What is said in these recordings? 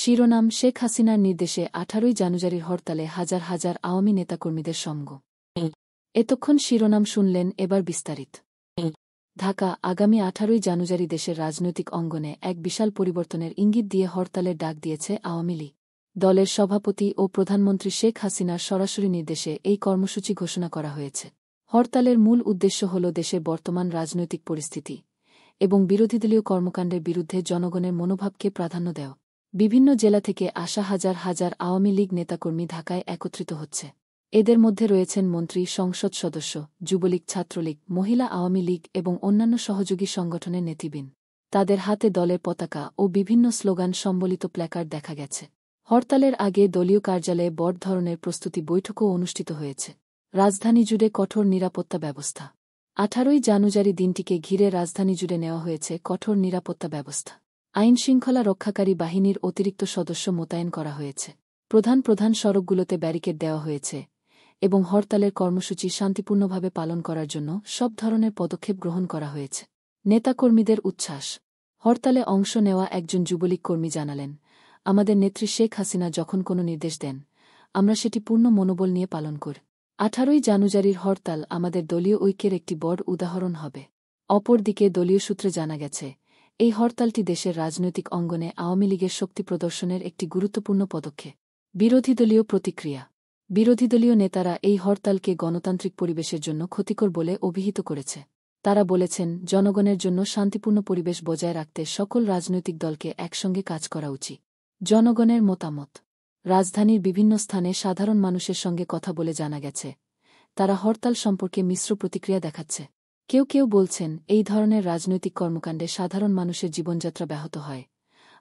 শিরোনাম শেখ হাসিনার নির্দেশে 18ই জানুয়ারির হরতালে হাজার হাজার আওয়ামী নেতাকর্মীদের সঙ্গ। এতক্ষণ শিরোনাম শুনলেন, এবার বিস্তারিত। ঢাকা আগামী 18ই জানুয়ারি দেশের রাজনৈতিক অঙ্গনে এক বিশাল পরিবর্তনের ইঙ্গিত দিয়ে হরতালের ডাক দিয়েছে আওয়ামী লীগ। দলের সভাপতি ও প্রধানমন্ত্রী শেখ হাসিনার সরাসরি নির্দেশে এই কর্মসূচি ঘোষণা করা হয়েছে। হরতালের মূল উদ্দেশ্য হল দেশের বর্তমান রাজনৈতিক পরিস্থিতি এবং বিরোধীদলীয় কর্মকাণ্ডের বিরুদ্ধে জনগণের মনোভাবকে প্রাধান্য দেওয়া। বিভিন্ন জেলা থেকে আসা হাজার হাজার আওয়ামী লীগ নেতাকর্মী ঢাকায় একত্রিত হচ্ছে। এদের মধ্যে রয়েছেন মন্ত্রী, সংসদ সদস্য, যুবলীগ, ছাত্রলীগ, মহিলা আওয়ামী লীগ এবং অন্যান্য সহযোগী সংগঠনের নেতৃবৃন্দ। তাদের হাতে দলের পতাকা ও বিভিন্ন স্লোগান সম্বলিত প্ল্যাকার্ড দেখা গেছে। হরতালের আগে দলীয় কার্যালয়ে বড় ধরনের প্রস্তুতি বৈঠকও অনুষ্ঠিত হয়েছে। রাজধানী জুড়ে কঠোর নিরাপত্তা ব্যবস্থা। 18ই জানুয়ারি দিনটিকে ঘিরে রাজধানী জুড়ে নেওয়া হয়েছে কঠোর নিরাপত্তা ব্যবস্থা। আইনশৃঙ্খলা রক্ষাকারী বাহিনীর অতিরিক্ত সদস্য মোতায়েন করা হয়েছে। প্রধান প্রধান সড়কগুলোতে ব্যারিকেড দেওয়া হয়েছে এবং হরতালের কর্মসূচি শান্তিপূর্ণভাবে পালন করার জন্য সব ধরনের পদক্ষেপ গ্রহণ করা হয়েছে। নেতাকর্মীদের উচ্ছ্বাস। হরতালে অংশ নেওয়া একজন যুবলীগ কর্মী জানালেন, আমাদের নেত্রী শেখ হাসিনা যখন কোনো নির্দেশ দেন, আমরা সেটি পূর্ণ মনোবল নিয়ে পালন করি। 18ই জানুয়ারির হরতাল আমাদের দলীয় ঐক্যের একটি বড় উদাহরণ হবে। অপরদিকে দলীয় সূত্রে জানা গেছে, এই হরতালটি দেশের রাজনৈতিক অঙ্গনে আওয়ামী লীগের শক্তি প্রদর্শনের একটি গুরুত্বপূর্ণ পদক্ষেপ। বিরোধীদলীয় প্রতিক্রিয়া। বিরোধীদলীয় নেতারা এই হরতালকে গণতান্ত্রিক পরিবেশের জন্য ক্ষতিকর বলে অভিহিত করেছে। তারা বলেছেন, জনগণের জন্য শান্তিপূর্ণ পরিবেশ বজায় রাখতে সকল রাজনৈতিক দলকে একসঙ্গে কাজ করা উচিত। জনগণের মতামত। রাজধানীর বিভিন্ন স্থানে সাধারণ মানুষের সঙ্গে কথা বলে জানা গেছে, তারা হরতাল সম্পর্কে মিশ্র প্রতিক্রিয়া দেখাচ্ছে। কেউ কেউ বলছেন, এই ধরনের রাজনৈতিক কর্মকাণ্ডে সাধারণ মানুষের জীবনযাত্রা ব্যাহত হয়।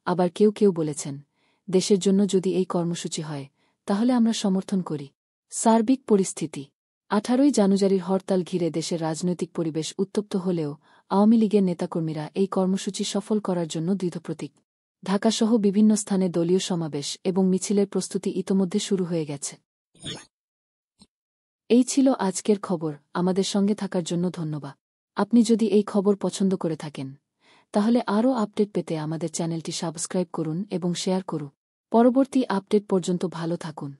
আবার কেউ কেউ বলেছেন, দেশের জন্য যদি এই কর্মসূচি হয় তাহলে আমরা সমর্থন করি। সার্বিক পরিস্থিতি। 18ই জানুয়ারির হরতাল ঘিরে দেশের রাজনৈতিক পরিবেশ উত্তপ্ত হলেও আওয়ামী লীগের নেতাকর্মীরা এই কর্মসূচি সফল করার জন্য দৃঢ়প্রতিজ্ঞ। ঢাকাসহ বিভিন্ন স্থানে দলীয় সমাবেশ এবং মিছিলের প্রস্তুতি ইতোমধ্যে শুরু হয়ে গেছে। এই ছিল আজকের খবর। আমাদের সঙ্গে থাকার জন্য ধন্যবাদ। আপনি যদি এই খবর পছন্দ করে থাকেন তাহলে আরও আপডেট পেতে আমাদের চ্যানেলটি সাবস্ক্রাইব করুন এবং শেয়ার করুন। পরবর্তী আপডেট পর্যন্ত ভালো থাকুন।